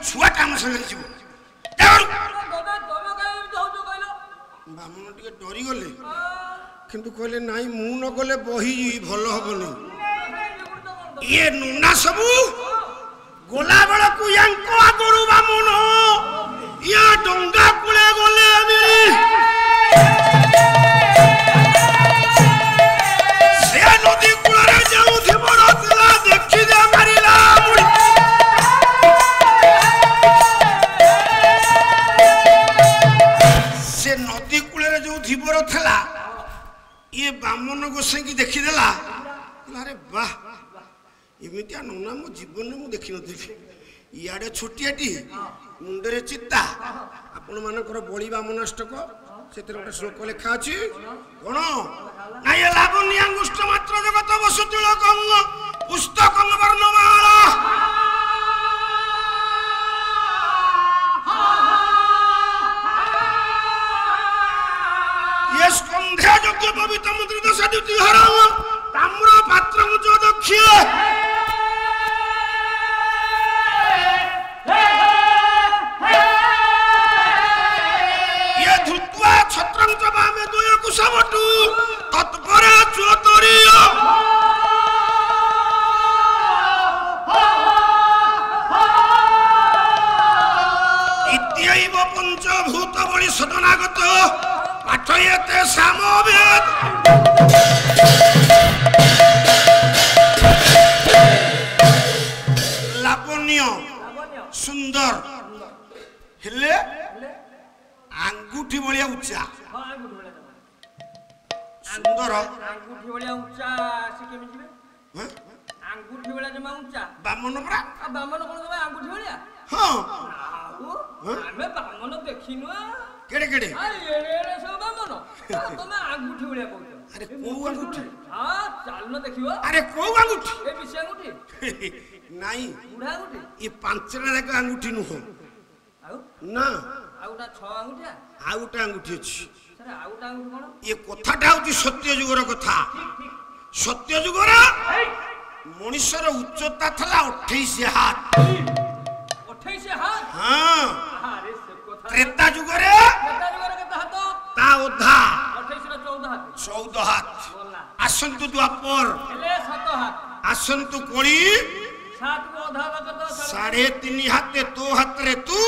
ଛୁଆଟା ଆମ ସାଙ୍ଗରେ ଯିବ ବାମନ ଟିକେ ଡରିଗଲେ କିନ୍ତୁ କହିଲେ ନାଇଁ ମୁଁ ନ ଗଲେ ବହି ଭଲ ହବନି ଇଏ ନୁନା ସବୁ ଗୋଲା ବେଳକୁ ୟାଙ୍କ ଆଗରୁ ବାମନ ଇଆ ଡଙ୍ଗା କୂଳେ ଗଲେ ସେ ନଦୀ କୂଳରେ ଯାଉଥିବ ଦେଖି ଦେ ମାରିଲା ସେ ନଦୀ କୂଳରେ ଯୋଉ ଧୀବର ଥିଲା ଇଏ ବାମନ ଗୋସାଇକି ଦେଖିଦେଲା ଆରେ ବାହ ଏମିତିଆ ନନା ମୋ ଜୀବନରେ ମୁଁ ଦେଖିନଥିଲି ଇଆଡେ ଛୋଟିଆଟି ମୁଣ୍ଡରେ ଚିତା ଆପଣ ମାନଙ୍କର ବଳି ବାମନାଷ୍ଟକ ସେଥିରେ ଗୋଟେ ଶ୍ଲୋକ ଲେଖା ଅଛି କଣ ନାଇଁ ଲାବଣ୍ୟ ଅଙ୍ଗୁଷ୍ଠ ମାତ୍ର ଜଗତ ବସୁତିଳ କଙ୍ଗ ପୁସ୍ତକ ବର୍ଣ୍ଣମାଳା ये स्कंधे योग्य पवित्र मुद्रित सदिति हरंग ताम्र पात्र मुझ दक्षिण ये धुत्वा छत्रंच बामे दुय कुसवटु तत्परे चोतरिय इत्यैव पंचभूत बलि सदनागत पाठयते सामवेद लावण्य सुंदर हेले आंगुठी भलिया उच्चा सुंदर आंगुठी भलिया उच्चा से केमि जिवे हैं आंगुठी भलिया जमा उच्चा बामन परा बामन कोन जमा आंगुठी भलिया हां आमे बामन देखिनु केड़े केड़े एड़े सब बामन तमे आंगुठी भलिया कहू अरे को अंगूठी हां चालनो देखिबो अरे को अंगूठी ए बिसे अंगूठी नहीं बुढ़ा अंगूठी ये पांचटा जाक अंगूठी नु हो आउ ना आउटा 6 अंगूठा आउटा अंगूठी अछि सर आउटा अंगूठी कोन ये कथाटा होती सत्य जुगर कथा सत्य जुगर मनुष्यर उच्चता थला 28 हाथ 28 हाथ हां अरे से कथा त्रेता जुगरे केता हाथ ता ओधा 28 रा 14 हाथ आसंतु द्वापर हेले 7 हाथ आसंतु कोड़ी 7 को ओधा लगत 3.5 हाथे तो हाथ रे तू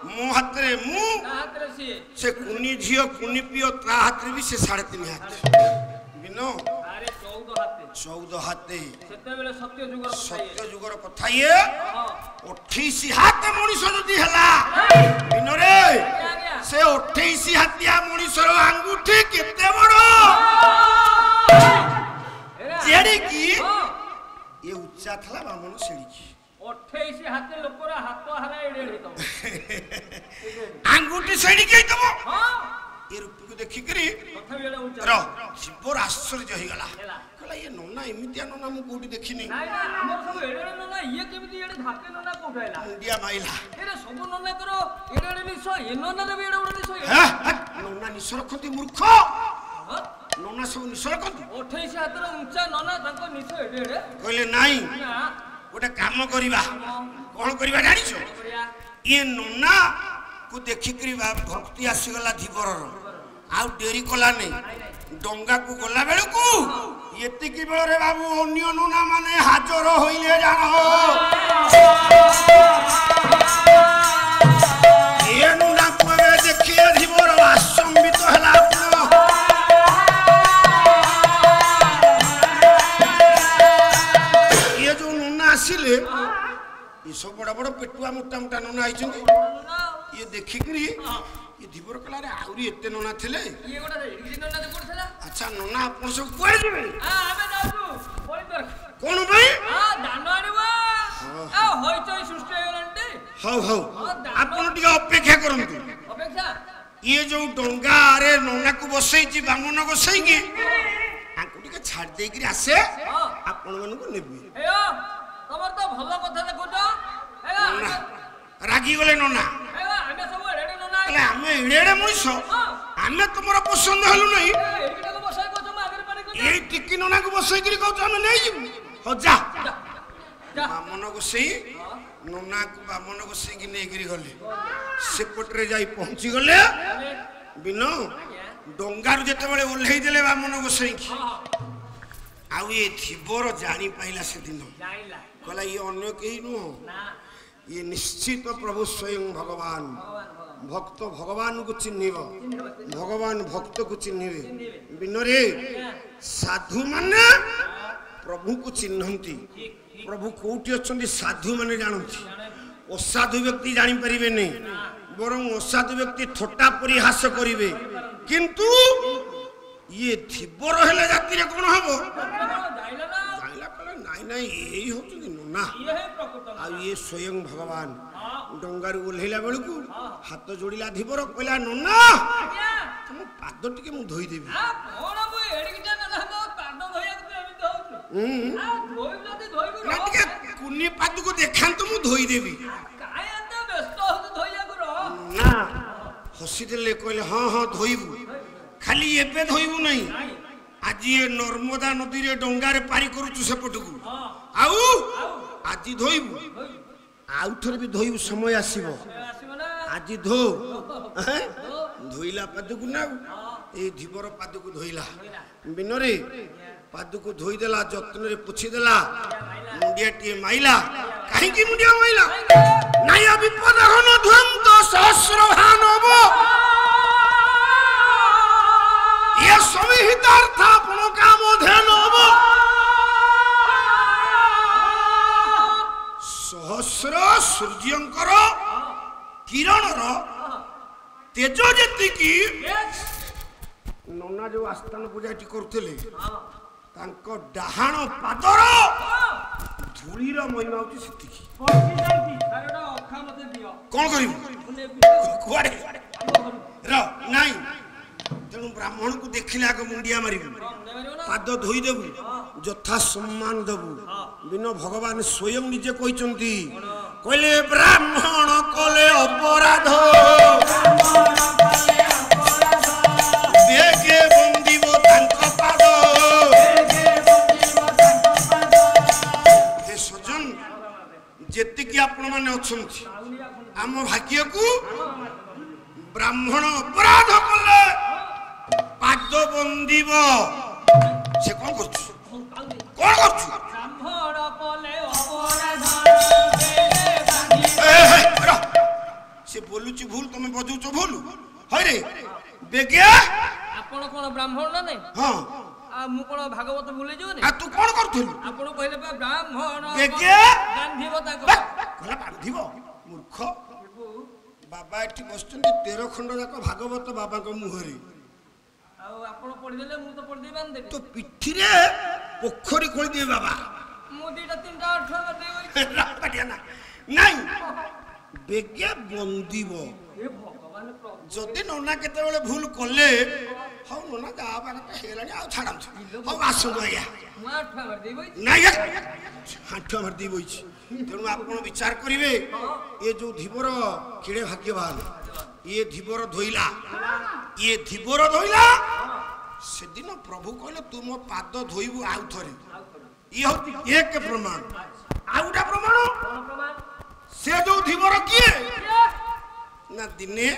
मो हाथ रे मु हाथ रे से कुनी झियो कुनी पियो ता हाथ रे भी से 3.5 हाथ बिनो अरे 14 हाथे सेते बेले सत्य जुगर कथा ये 28 हाथ मनुष्य जदी हला बिनो रे से 28 हाथिया मनुष्यर अंगूठी केते बड़ो जेडी की ये उच्चा थला बामन सेडी की 28 हाथे लोकर हाथ हरा एडे हेतो अंगूठी सेडी के तबो हां ये रूप को देखि करी कथा बेले उच्चा रो शिवर आश्चर्य होई गला कहला ये नोना एमितिया नोना मु कोठी देखिनी नाही ना हमर सब एडे नोना ये केमिति एडे धाके नोना कोठाइला इंडिया माइला एरे सब नोना करो एडे निसो ए नोना रे एडे उडे निसो नोना निसर खंती मूर्ख नोना सब निसर खंती 28 हाथर उच्चा नोना ताको निसो एडे एडे कहले नाही गोटे काम करिबा कोन करिबा जानिछो ये नोना को देखि करी भक्ति आसी गला धीबर आ डेरी कला नहीं डंगा को गला बेल को एतिकी बेल रे बाबू अन्य नोना माने हाजर होइले जानो ये नोना को देखिए धीबर आसंबित हला ये जो नोना आसिले ये सब बड़ा बड़ा पेटुआ मोटा मोटा नोना आइछंती ये देखि करी ये धीबर कला रे आउरी एते नोना थिले ये गोटा एडी नोना दे पड़थला अच्छा नोना अपन सब कोइ दिबे आबे जाऊ कोइ कर कोन भाई दान आनिबा होय चोय सृष्टि होलंटे हौ अपन टिका अपेक्षा करंतु अपेक्षा ये जो डंगा रे नोना को बसई जी बामन गोसई की आंकु टिका छाड़ दे कि आसे अपन मन को नेबी एयो तमर तो भलो कथा देखुछो एला रागी गले नोना एला हमें सब एडे नोना अरे हमें एडे मनुष्य हमें तुमरा पसंद हलु नहीं एडे को बसाई को तुम आगे पानी को ये टिकी नोना को बसई कि कहू हमें नहीं जी हो जा ବାମନ ଗୋସେଇ ନନାକୁ ବାମନ ଗୋସେଇକି ନେଇକିରି ଗଲେ ସେପଟରେ ଯାଇ ପହଞ୍ଚି ଗଲେ ବିନ ଡଙ୍ଗାରୁ ଯେତେବେଳେ ଓହ୍ଲେଇ ଦେଲେ ବାମନ ଗୋସେଇକି ଆଉ ଏ ଧୀବର ଜାଣିପାଇଲା ସେଦିନ କହିଲା ଇଏ ଅନ୍ୟ କେହି ନୁହଁ ଇଏ ନିଶ୍ଚିତ ପ୍ରଭୁ ସ୍ୱୟଂ ଭଗବାନ ଭକ୍ତ ଭଗବାନଙ୍କୁ ଚିହ୍ନିବ ଭଗବାନ ଭକ୍ତକୁ ଚିହ୍ନିବେ ବିନରେ ସାଧୁମାନେ ପ୍ରଭୁଙ୍କୁ ଚିହ୍ନନ୍ତି ପ୍ରଭୁ କୋଉଠି ଅଛନ୍ତି ସାଧୁମାନେ ଜାଣନ୍ତି ଅସାଧୁ ବ୍ୟକ୍ତି ଜାଣିପାରିବେନି ବରଂ ଅସାଧୁ ବ୍ୟକ୍ତି ଥଟ୍ଟା ପରିହାସ କରିବେ କିନ୍ତୁ ଇଏ ଧୀବର ହେଲେ ଜାତିରେ କଣ ହବ ନାଇଁ ନାଇଁ ଏଇ ହଉଛନ୍ତି ନନା ଆଉ ଇଏ ସ୍ୱୟଂ ଭଗବାନ ଡଙ୍ଗାରୁ ଓହ୍ଲେଇଲା ବେଳକୁ ହାତ ଯୋଡ଼ିଲା ଧୀବର କହିଲା ନନା ତମ ପାଦ ଟିକେ ମୁଁ ଧୋଇଦେବି ଟିକେ କୁନି ପାଦକୁ ଦେଖାନ୍ତୁ ମୁଁ ଧୋଇଦେବି ନା ହସିଦେଲେ କହିଲେ ହଁ ହଁ ଧୋଇବୁ ଖାଲି ଏବେ ଧୋଇବୁ ନାହିଁ ଆଜି ଏ ନର୍ମଦା ନଦୀରେ ଡଙ୍ଗାରେ ପାରି କରୁଛୁ ସେପଟକୁ ଆଉ ଆଜି ଧୋଇବୁ ଆଉ ଥରେ ବି ଧୋଇବୁ ସମୟ ଆସିବ ଆଜି ଧୋ ଧୋଇଲା ପାଦକୁ ନା ଏଇ ଧୀବର ପାଦକୁ ଧୋଇଲା ବିନରେ ପାଦକୁ ଧୋଇଦେଲା ଯତ୍ନରେ ପୋଛିଦେଲା ମୁଣ୍ଡିଆଟିଏ ମାଇଲା କାହିଁକି ମୁଣ୍ଡିଆ ମାଇଲା ନାଇଁ ବିପଦ ହନ ଧ୍ୱନ୍ତ ସହସ୍ର ଭାନ ହବ ଏ ସମିହିତାର୍ଥ ଆପଣ କାମ ଧ୍ୟାନ ହବ ସହସ୍ର ସୂର୍ଯ୍ୟଙ୍କର କିରଣର ତେଜ ଯେତିକି ନନା ଯୋଉ ଆସ୍ଥାନ ପୂଜାଟି କରୁଥିଲେ ତାଙ୍କ ଡାହାଣ ପାଦର ଧୂଳିର ମହିମା ହଉଛି ସେତିକି କଣ କରିବୁ କୁଆଡେ ନାଇଁ ତେଣୁ ବ୍ରାହ୍ମଣକୁ ଦେଖିଲେ ଆଗ ମୁଣ୍ଡିଆ ମାରିବୁ ପାଦ ଧୋଇଦେବୁ ଯଥା ସମ୍ମାନ ଦେବୁ ବିନ ଭଗବାନ ସ୍ୱୟଂ ନିଜେ କହିଛନ୍ତି କହିଲେ ବ୍ରାହ୍ମଣ କଲେ ଅପରାଧ ବେଗେ ବନ୍ଦିବ ତାଙ୍କ ପାଦ ହେ ସଜନ ଯେତିକି ଆପଣ ମାନେ ଅଛନ୍ତି ଆମ ଭାଗ୍ୟକୁ ବ୍ରାହ୍ମଣ ଅପରାଧ କଲେ ପାଦ ବନ୍ଦିବ ସେ କଣ କରୁଛୁ କଣ କରୁଛୁ ସେ ବୋଲୁଛି ଭୁଲ ତମେ ବଜଉଛ ଭୁଲ ହଇରେ ବେଗେ ଆପଣ କଣ ବ୍ରାହ୍ମଣ ନା ନାଇଁ ହଁ ମୁଁ କଣ ଭାଗବତ ଭୁଲି ଯିବନି ତୁ କଣ କରୁଥିଲୁ ଆପଣ କହିଲେ ବ୍ରାହ୍ମଣ ବେଗେ ବାନ୍ଧିବ ତାଙ୍କ ବାନ୍ଧିବ ମୂର୍ଖ ବାବା ଏଠି ବସିଛନ୍ତି 13 ଖଣ୍ଡ ଯାକ ଭାଗବତ ବାବାଙ୍କ ମୁହଁରେ ଆଉ ଆପଣ ପଢିଦେଲେ ମୁଁ ତ ପଢିଦେଇ ବାନ୍ଧିଦେବି ତ ପିଠିରେ ପୋଖରୀ ଖୋଳିଦିଏ ବାବା ମୁଁ ଦିଟା ତିନିଟା ଅଠର କରିଦେଇ ନାଇଁ ବେଗେ ବନ୍ଦିବ ଯଦି ନନା କେତେବେଳେ ଭୁଲ କଲେ ହଉ ନନା ଯାହା ପାଖରେ ହେଇଗଲାଣି ଆଉ ଛାଡ଼ନ୍ତୁ ହଉ ଆସନ୍ତୁ ଆଜ୍ଞା ନାଇଁ ଆଣ୍ଠୁଆ ମାରି ଦେଇ ବଇଛି ତେଣୁ ଆପଣ ବିଚାର କରିବେ ଏ ଯୋଉ ଧୀବର କିଡ଼େ ଭାଗ୍ୟବାନ ଇଏ ଧୀବର ଧୋଇଲା ସେଦିନ ପ୍ରଭୁ କହିଲେ ତୁ ମୋ ପାଦ ଧୋଇବୁ ଆଉ ଥରେ ଇଏ ହଉଛି ଏକ ପ୍ରମାଣ ଆଉ ଗୋଟେ ପ୍ରମାଣ ସେ ଯୋଉ ଧୀବର କିଏ ନା ଦିନେ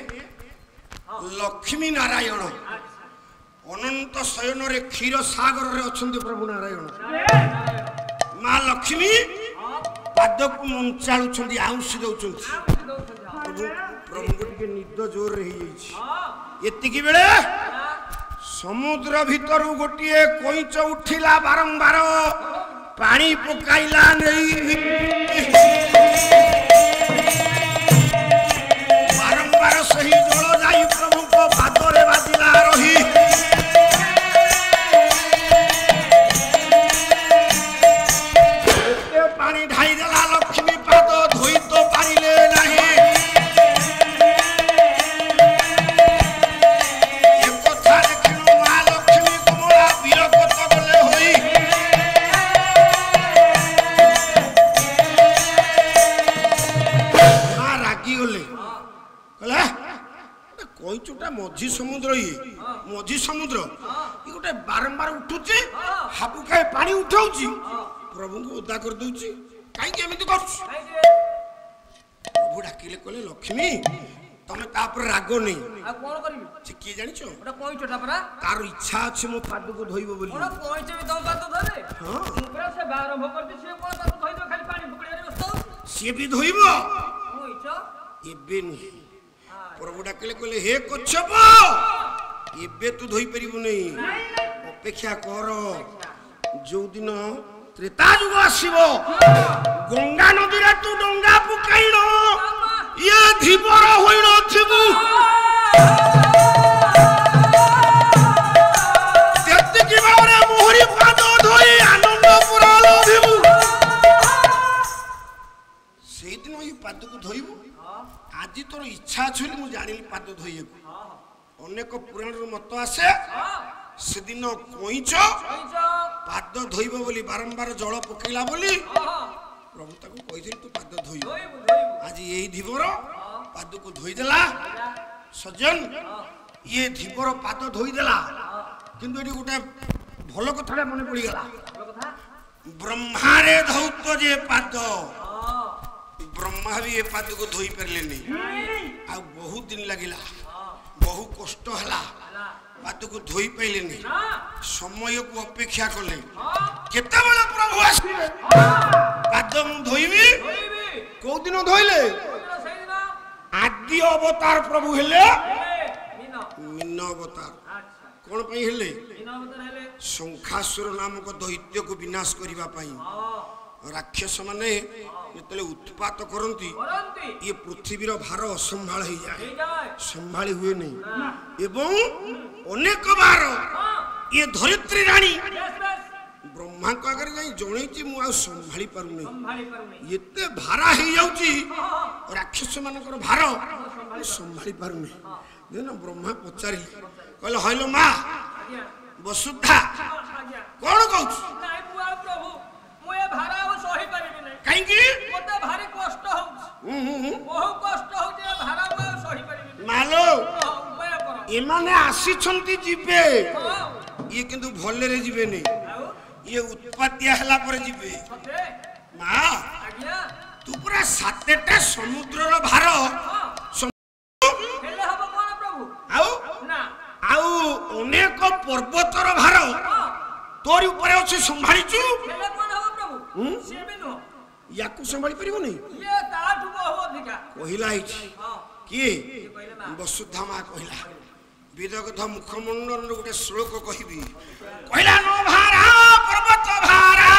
ଲକ୍ଷ୍ମୀ ନାରାୟଣ ଅନନ୍ତ ଶୟନରେ କ୍ଷୀର ସାଗରରେ ଅଛନ୍ତି ପ୍ରଭୁ ନାରାୟଣ ମା ଲକ୍ଷ୍ମୀ ପାଦକୁ ମଞ୍ଚାଳୁଛନ୍ତି ଆଉଁସି ଦଉଛନ୍ତି ପ୍ରଭୁଙ୍କୁ ଟିକେ ନିଦ ଜୋରରେ ହେଇଯାଇଛି ଏତିକି ବେଳେ ସମୁଦ୍ର ଭିତରୁ ଗୋଟିଏ କଇଁଚ ଉଠିଲା ବାରମ୍ବାର ପାଣି ପକାଇଲା ନେଇ ବାରମ୍ବାର ସେହି ଜଳ ଯାଇ ପ୍ରଭୁଙ୍କ ପାଦରେ ବାଜିଲା ରହି ଏତେ ପାଣି ଢାଇ ଦେଲା ଲକ୍ଷ୍ମୀ ପାଦ ଧୋଇ ତ ପାରିଲେ ନାହିଁ ଏକଥା ଦେଖିଲୁ ମା ଲକ୍ଷ୍ମୀ କମଳା ବିରକତ ଗଲେ ହୋଇ ମା ରାଗିଗଲେ କହିଲା କଇଁଚଟା ମଝି ସମୁଦ୍ର ମଝି ସମୁଦ୍ର ଇଏ ଗୋଟେ ବାରମ୍ବାର ଉଠୁଛି ହାବୁ ଖାଏ ପାଣି ଉଠାଉଛି ମହାପ୍ରଭୁଙ୍କୁ ଓଦା କରିଦଉଛି କାହିଁକି ଏମିତି କରୁଛୁ? ପ୍ରଭୁ ଡାକିଲେ କହିଲେ ଲକ୍ଷ୍ମୀ ତମେ ତାପରେ ରାଗ ନେଇ ଆଉ କଣ କରିବି? ସେ କିଏ ଜାଣିଛ? ଓଟା କଇଁଚଟା ପରା। ତାର ଇଚ୍ଛା ଅଛି ମୋ ପାଦକୁ ଧୋଇବ ବୋଲି। ଓଟା କଇଁଚ ବି ତମ ପାଦ ଧରେ? ହଁ ମୁଁ ପରା ସେ ଆରମ୍ଭ କରିଛି ସିଏ କଣ ପାଦ ଧୋଇବ ଖାଲି ପାଣି ପକଡ଼ିବାରେ ବ୍ୟସ୍ତ ହଉଛି। ସିଏ ବି ଧୋଇବ କଇଁଚ ଏବେ ନୁହେଁ। ପ୍ରଭୁ ଡାକିଲେ କହିଲେ ହେ କଚ୍ଛପ ଏବେ ତୁ ଧୋଇ ପାରିବୁନି ଅପେକ୍ଷା କର ଯୋଉଦିନ ତ୍ରେତା ଯୁଗ ଆସିବ ଗଙ୍ଗା ନଦୀରେ ତୁ ଡଙ୍ଗା ପକାଇଣ ଇଏ ଧୀବର ହୋଇନଥିବୁ ସେତିକି ଭାବରେ ମୋହରି ପାଦ ଧୋଇ ଆନନ୍ଦ ପୁରା ଲଭିବୁ। ସେଇଦିନ ଏଇ ପାଦକୁ ଧୋଇବୁ। ଆଜି ତୋର ଇଚ୍ଛା ଅଛି ବୋଲି ମୁଁ ଜାଣିଲି ପାଦ ଧୋଇବାକୁ। ଅନେକ ପୁରାଣର ମତ ଆସେ ସେଦିନ କଇଁଚ ପାଦ ଧୋଇବ ବୋଲି ବାରମ୍ବାର ଜଳ ପକେଇଲା ବୋଲି ପ୍ରଭୁ ତାକୁ କହିଥିଲେ ତୁ ପାଦ ଧୋଇବୁ। ଆଜି ଏଇ ଧୀବର ପାଦକୁ ଧୋଇଦେଲା। ସଜ୍ଜନ ଇଏ ଧୀବର ପାଦ ଧୋଇଦେଲା କିନ୍ତୁ ଏଠି ଗୋଟେ ଭଲ କଥାଟା ମନେ ପଡ଼ିଗଲା। ବ୍ରହ୍ମାରେ ଧୌତ ଯେ ପାଦ ବ୍ରହ୍ମା ବି ଏ ପାଦକୁ ଧୋଇ ପାରିଲେନି। ଆଉ ବହୁତ ଦିନ ଲାଗିଲା ବହୁ କଷ୍ଟ ହେଲା ପାଦକୁ ଧୋଇ ପାଇଲେନି। ସମୟକୁ ଅପେକ୍ଷା କଲେ କେତେବେଳେ ପ୍ରଭୁ ଆସିବେ ପାଦ ମୁଁ ଧୋଇବି। କୋଉ ଦିନ ଧୋଇଲେ? ଆଦି ଅବତାର ପ୍ରଭୁ ହେଲେ ମୀନ ଅବତାର। କଣ ପାଇଁ ହେଲେ? ଶଙ୍ଖାସୁର ନାମକ ଦୈତ୍ୟକୁ ବିନାଶ କରିବା ପାଇଁ। ରାକ୍ଷସ ମାନେ ଯେତେବେଳେ ଉତ୍ପାତ କରନ୍ତି ଇଏ ପୃଥିବୀର ଭାର ଅସମ୍ଭାଳ ହେଇଯାଏ ସମ୍ଭାଳି ହୁଏ ନାହିଁ ଏବଂ ଅନେକ ବାର ଇଏ ଧରିତ୍ରୀ ରାଣୀ ବ୍ରହ୍ମାଙ୍କ ଆଗରେ ଯାଇ ଜଣେଇଛି ମୁଁ ଆଉ ସମ୍ଭାଳି ପାରୁନି ଏତେ ଭାରା ହେଇଯାଉଛି ରାକ୍ଷସ ମାନଙ୍କର ଭାର ସମ୍ଭାଳି ପାରୁନି। ବ୍ରହ୍ମା ପଚାରିଲେ କହିଲେ ହଇଲୋ ମା ବସୁଧା କଣ କହୁଛୁ? କାହିଁକି? ମତେ ଭାରି କଷ୍ଟ ହଉଛି ବହୁତ କଷ୍ଟ ହଉଛି ଭାରା ମୁଁ ସହି ପାରିବିନି। ମାଲୋ ଏମାନେ ଆସିଛନ୍ତି ଯିବେ ଇଏ କିନ୍ତୁ ଭଲରେ ଯିବେନି ଇଏ ଉତ୍ପାତିଆ ହେଲା ପରେ ଯିବେ। ମା ତୁ ପୁରା 7ଟା ସମୁଦ୍ରର ଭାର ହେଲେ ହବ କଣ ପ୍ରଭୁ? ଆଉ ଅନେକ ପର୍ବତର ଭାର ତୋରି ଉପରେ ଅଛି ସମ୍ଭାଳିଛୁ। ହେଲେ କଣ ହବ ପ୍ରଭୁ? ସିଏ ବି ନୁହଁ ୟାକୁ ସମ୍ଭାଳି ପାରିବନି। ଇଏ ତାଠୁ ବହୁ ଅଧିକା କହିଲା ହେଇଛି କିଏ? ବସୁଧା ମା କହିଲା। ବିଦଗ୍ଧ ମୁଖମଣ୍ଡଳର ଗୋଟେ ଶ୍ଲୋକ କହିବି କହିଲା ନ ଭାରା ପର୍ବତ ଭାରା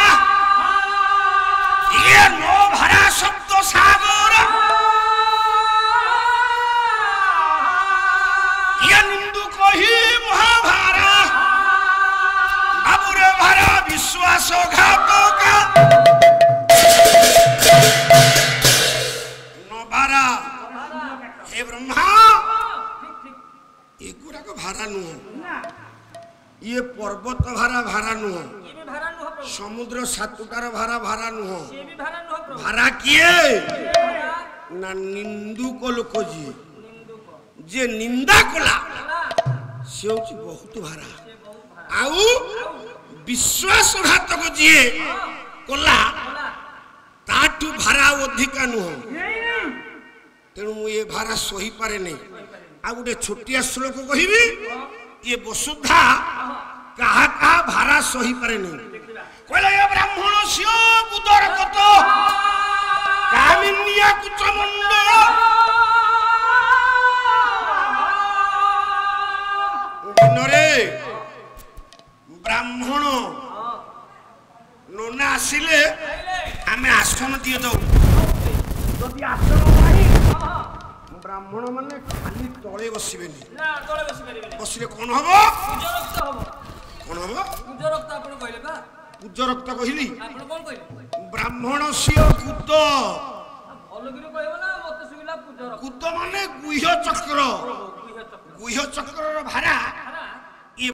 ଇଏ ନ ଭାରା ଶବ୍ଦ ସାଗର ଇଏ ନିନ୍ଦୁ କହି ମହାଭାରା ବାବୁରେ ଭାରା ବିଶ୍ୱାସ ଘାତକା ନଭାରା ହେ ବ୍ରହ୍ମା ଏଗୁଡାକ ଭାରା ନୁହଁ ଇଏ ପର୍ବତ ଭାରା ନୁହଁ ସମୁଦ୍ର 7টাର ଭାରା ନୁହଁ। ଭାରା କିଏ? ନା ନିନ୍ଦୁକ ଲୋକ ଯିଏ ନିନ୍ଦା କଲା ସେ ହଉଛି ବହୁତ ଭାରା। ଆଉ ବିଶ୍ୱାସଘାତକ ଯିଏ କଲା ତାଠୁ ଭାରା ଅଧିକା ନୁହଁ। ତେଣୁ ମୁଁ ଏ ଭାରା ସହିପାରେନି। ଆଉ ଗୋଟେ ଛୋଟିଆ ଶ୍ଲୋକ କହିବି ଇଏ ବସୁଧା କାହା କାହା ଭାରା ସହିପାରେନି। କହିଲେ ଏ ବ୍ରାହ୍ମଣ ସିଓ ବୁଦର କତ କାମିନିଆ କୁଚମଣ୍ଡ ଦିନରେ ବ୍ରାହ୍ମଣ ନନା ଆସିଲେ ଆମେ ଆସନ দিয়ে ଦଉ। ଯଦି ଆସନ ନାହିଁ ବ୍ରାହ୍ମଣ ମାନେ ଖାଲି ତଳେ ବସିବେନି ବସିଲେ କଣ ହବ? କଣ ହବ? ପୂଜ ରକ୍ତ କହିଲି ବ୍ରାହ୍ମଣ ସିଓ କୁଦ କୁଦ ମାନେ ଗୁହ୍ୟ ଚକ୍ରର ଭାରା